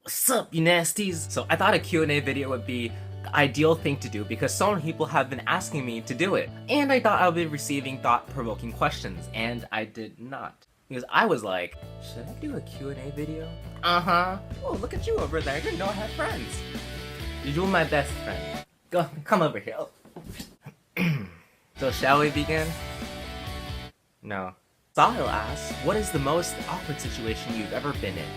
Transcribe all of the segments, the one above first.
What's up, you nasties? So I thought a Q&A video would be the ideal thing to do because so many people have been asking me to do it. And I thought I would be receiving thought-provoking questions, and I did not. Because I was like, should I do a Q&A video? Uh-huh. Oh, look at you over there. You didn't know I had friends. You're my best friend. Go, come over here. So shall we begin? No. Sahil asks, what is the most awkward situation you've ever been in?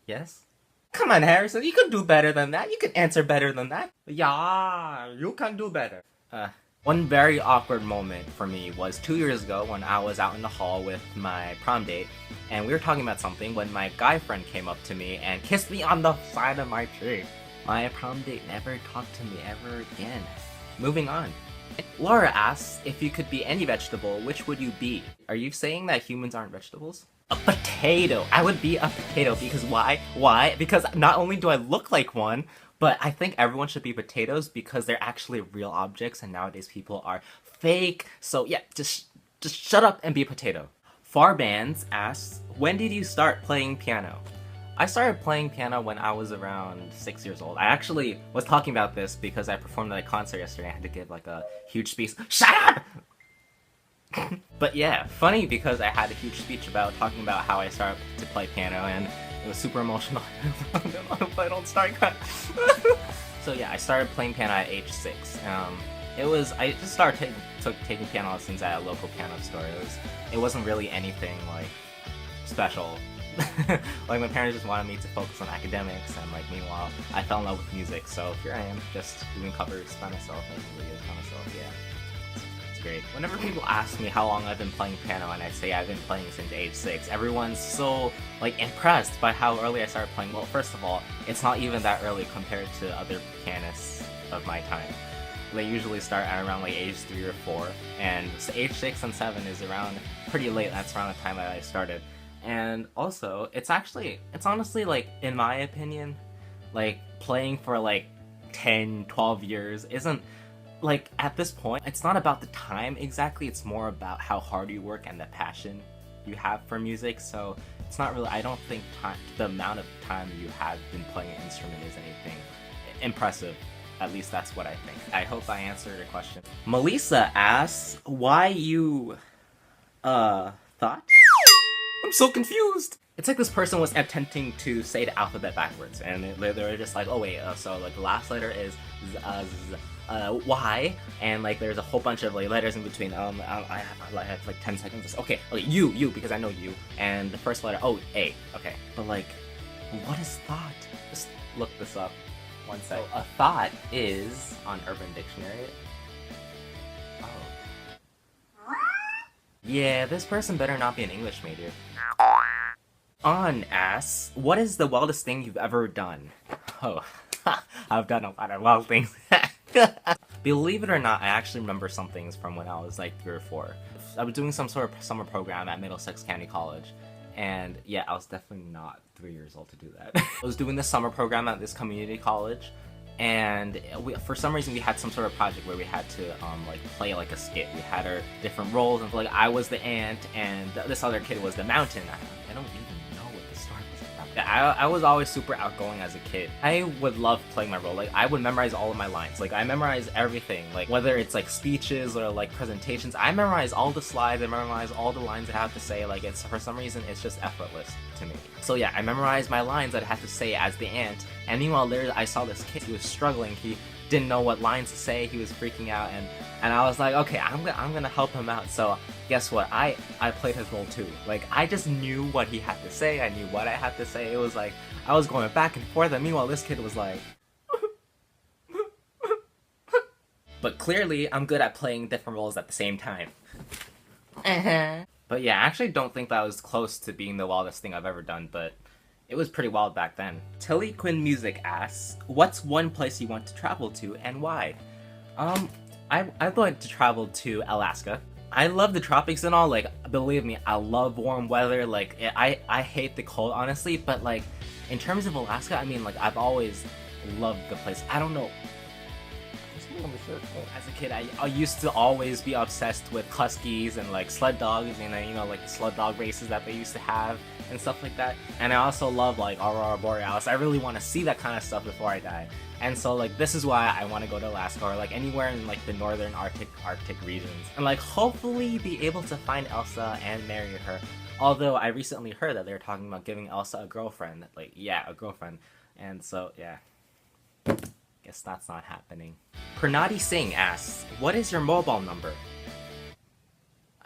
Yes? Come on, Harrison, you can do better than that. You can answer better than that. Yeah, you can do better. One very awkward moment for me was 2 years ago when I was out in the hall with my prom date, and we were talking about something when my guy friend came up to me and kissed me on the side of my cheek. My prom date never talked to me ever again. Moving on. Laura asks, if you could be any vegetable, which would you be? Are you saying that humans aren't vegetables? A potato! I would be a potato because why? Why? Because not only do I look like one, but I think everyone should be potatoes because they're actually real objects and nowadays people are fake. So yeah, just shut up and be a potato. Farbands asks, when did you start playing piano? I started playing piano when I was around 6 years old. I actually was talking about this because I performed at a concert yesterday. I had to give like a huge speech. Shut up! But yeah, funny because I had a huge speech about talking about how I started to play piano and it was super emotional. If I don't start crying. So yeah, I started playing piano at age 6. I just started taking piano lessons at a local piano store. It wasn't really anything like special. Like my parents just wanted me to focus on academics, and like meanwhile I fell in love with music, so here I am just doing covers by myself, making videos by myself. Yeah, it's great. Whenever people ask me how long I've been playing piano and I say I've been playing since age 6, everyone's so like impressed by how early I started playing. Well, first of all, it's not even that early compared to other pianists of my time. They usually start at around like age 3 or 4, and so age 6 and 7 is around pretty late. That's around the time that I started. And also, it's honestly, like, in my opinion, like, playing for, like, 10, 12 years isn't, like, at this point, it's not about the time exactly, it's more about how hard you work and the passion you have for music, so it's not really, I don't think the amount of time you have been playing an instrument is anything impressive. At least that's what I think. I hope I answered your question. Melissa asks, why you, thought? I'm so confused! It's like this person was attempting to say the alphabet backwards, and they were just like, oh wait, so like the last letter is Y, and like there's a whole bunch of like letters in between. I have like 10 seconds. Okay, U, because I know U, and the first letter, oh, A. Okay, but like, what is thought? Just look this up. One sec. So a thought is on Urban Dictionary. Yeah, this person better not be an English major. On asks, what is the wildest thing you've ever done? Oh, I've done a lot of wild things. Believe it or not, I actually remember some things from when I was like 3 or 4. I was doing some sort of summer program at Middlesex County College, and yeah, I was definitely not 3 years old to do that. I was doing this summer program at this community college, and for some reason we had some sort of project where we had to like play like a skit. We had our different roles, and like I was the ant and this other kid was the mountain. I don't even know what the story was about. Yeah, I was always super outgoing as a kid. I would love playing my role. Like I would memorize all of my lines. Like I memorize everything. Like whether it's like speeches or like presentations, I memorize all the slides. I memorize all the lines I have to say. Like it's for some reason it's just effortless to me. So yeah, I memorized my lines that I had to say as the ant. And meanwhile, there I saw this kid. He was struggling. He didn't know what lines to say. He was freaking out, and I was like, okay, I'm gonna help him out. So guess what? I played his role too. Like I just knew what he had to say. I knew what I had to say. It was like I was going back and forth. And meanwhile, this kid was like. But clearly, I'm good at playing different roles at the same time. But yeah, I actually don't think that was close to being the wildest thing I've ever done, but it was pretty wild back then. Tilly Quinn Music asks, what's one place you want to travel to and why? I'd like to travel to Alaska. I love the tropics and all, like, believe me, I love warm weather, like, I hate the cold, honestly, but like, in terms of Alaska, I mean, like, I've always loved the place. I don't know. Is As a kid, I used to always be obsessed with huskies and like sled dogs, and you know, like the sled dog races that they used to have and stuff like that. And I also love like Aurora Borealis. I really want to see that kind of stuff before I die. And so like this is why I want to go to Alaska or like anywhere in like the northern Arctic regions, and like hopefully be able to find Elsa and marry her. Although I recently heard that they're talking about giving Elsa a girlfriend, like yeah, a girlfriend. And so yeah, guess that's not happening. Pranati Singh asks, "What is your mobile number?"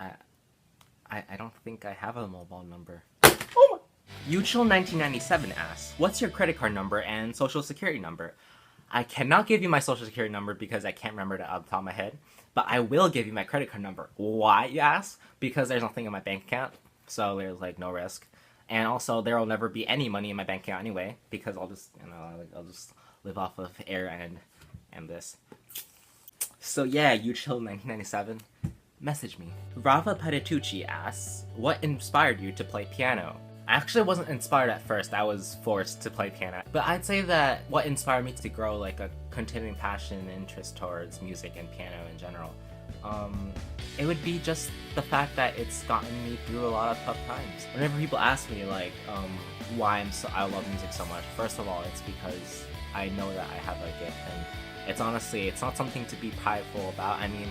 I don't think I have a mobile number. Oh my. Uchel1997 asks, "What's your credit card number and social security number?" I cannot give you my social security number because I can't remember it off the top of my head, but I will give you my credit card number. Why, you ask? Because there's nothing in my bank account, so there's like no risk. And also there will never be any money in my bank account anyway, because I'll just, you know, I'll just live off of air and this. So yeah, Uchil1997, message me. Rava Petitucci asks, "What inspired you to play piano?" I actually wasn't inspired at first, I was forced to play piano. But I'd say that what inspired me to grow like a continuing passion and interest towards music and piano in general, it would be just the fact that it's gotten me through a lot of tough times. Whenever people ask me like why I love music so much, first of all, it's because I know that I have a gift, and it's honestly, it's not something to be prideful about. I mean,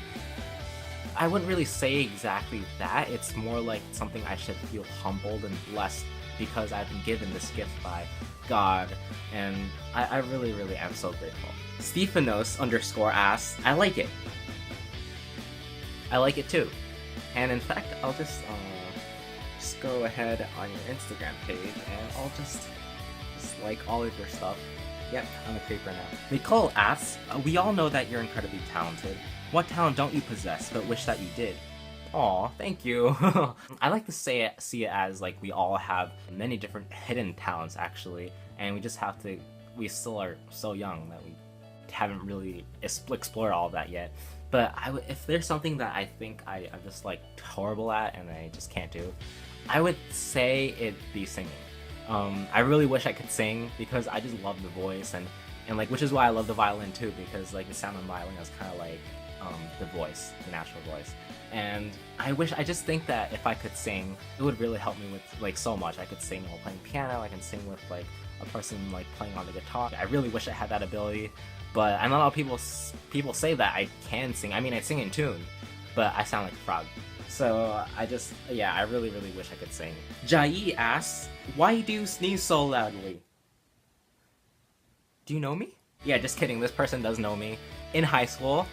I wouldn't really say exactly that. It's more like something I should feel humbled and blessed because I've been given this gift by God, and I really, really am so grateful. Stephanos_ asks, "I like it." I like it too. And in fact, I'll just go ahead on your Instagram page and I'll just like all of your stuff. Yep, I'm a creeper now. Nicole asks, "We all know that you're incredibly talented. What talent don't you possess, but wish that you did?" Aw, thank you. I like to see it as like we all have many different hidden talents actually, and we just have to, we still are so young that we haven't really explored all of that yet. But if there's something that I think I'm just like horrible at and I just can't do, I would say it'd be singing. I really wish I could sing because I just love the voice, and like, which is why I love the violin too, because like the sound of the violin is kind of like the voice, the natural voice. And I just think that if I could sing, it would really help me with like so much. I could sing while playing piano, I can sing with like a person like playing on the guitar. I really wish I had that ability, but I know a lot of people say that I can sing. I mean, I sing in tune, but I sound like a frog. So yeah, I really, really wish I could sing. Jai asks, "Why do you sneeze so loudly?" Do you know me? Yeah, just kidding, this person does know me. In high school,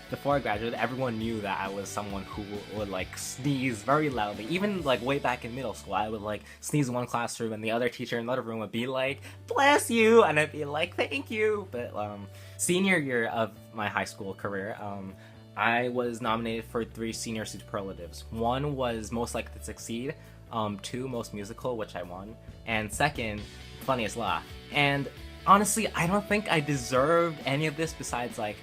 before I graduated, everyone knew that I was someone who would like sneeze very loudly. Even like way back in middle school, I would like sneeze in one classroom and the other teacher in another room would be like, "Bless you," and I'd be like, "Thank you." But senior year of my high school career, I was nominated for 3 senior superlatives. 1 was most likely to succeed, 2 most musical, which I won, and 2nd, funniest laugh. And honestly, I don't think I deserved any of this besides like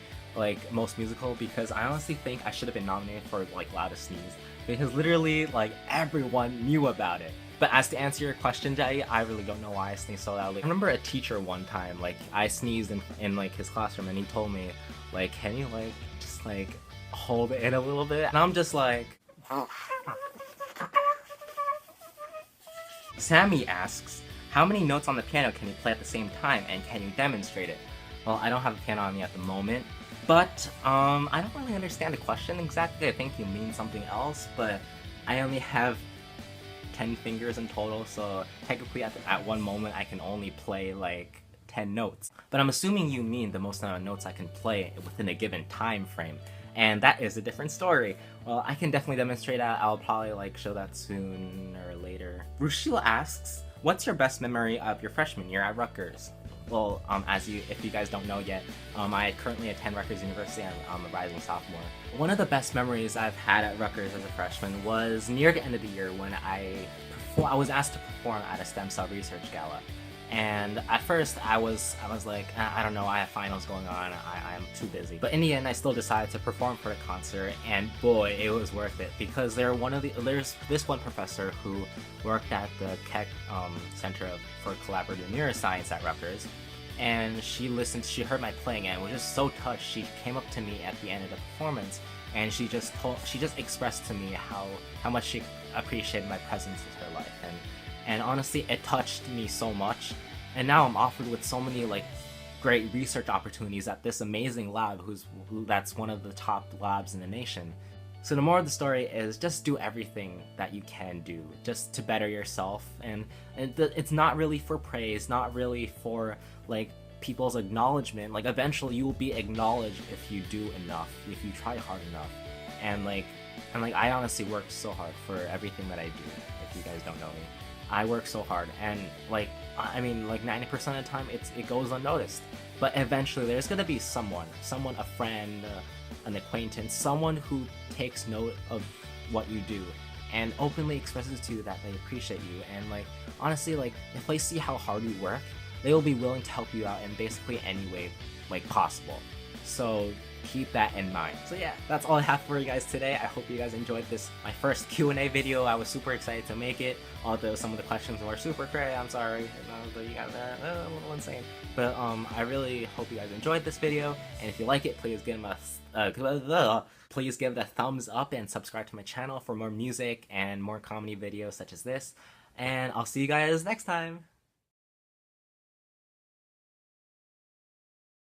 most musical, because I honestly think I should have been nominated for like loudest sneeze, because literally like everyone knew about it. But as to answer your question, Jai, I really don't know why I sneeze so loudly. I remember a teacher one time, like I sneezed in like his classroom, and he told me like, "Can you like just like hold it in a little bit?" And I'm just like Sammy asks, "How many notes on the piano can you play at the same time, and can you demonstrate it?" Well, I don't have a piano on me at the moment, but I don't really understand the question exactly. I think you mean something else, but I only have 10 fingers in total, so technically at one moment I can only play like 10 notes. But I'm assuming you mean the most amount of notes I can play within a given time frame, and that is a different story. Well, I can definitely demonstrate that. I'll probably like show that sooner or later. Rushil asks, "What's your best memory of your freshman year at Rutgers?" Well, if you guys don't know yet, I currently attend Rutgers University. I'm a rising sophomore. One of the best memories I've had at Rutgers as a freshman was near the end of the year when I was asked to perform at a stem cell research gala. And at first I was like, I don't know, I have finals going on, I'm too busy. But in the end, I still decided to perform for the concert, and boy, it was worth it, because there's this one professor who worked at the Keck Center for Collaborative Neuroscience at Rutgers, and she heard my playing and was just so touched. She came up to me at the end of the performance, and she just expressed to me how much she appreciated my presence in her life, and honestly, it touched me so much. And now I'm offered with so many like great research opportunities at this amazing lab that's one of the top labs in the nation. So the moral of the story is just do everything that you can do just to better yourself, and it's not really for praise, not really for like people's acknowledgement. Like eventually you will be acknowledged if you do enough, if you try hard enough. And I honestly worked so hard for everything that I do. If you guys don't know me, I work so hard, and like 90% of the time it goes unnoticed. But eventually there's gonna be someone, a friend, an acquaintance, someone who takes note of what you do and openly expresses to you that they appreciate you. And like honestly, like if they see how hard you work, they will be willing to help you out in basically any way like possible. So keep that in mind. So yeah, that's all I have for you guys today. I hope you guys enjoyed this, my first Q&A video. I was super excited to make it, although some of the questions were super cray. I'm sorry, you guys are a little insane. But I really hope you guys enjoyed this video, and if you like it, please give it a thumbs up and subscribe to my channel for more music and more comedy videos such as this. And I'll see you guys next time.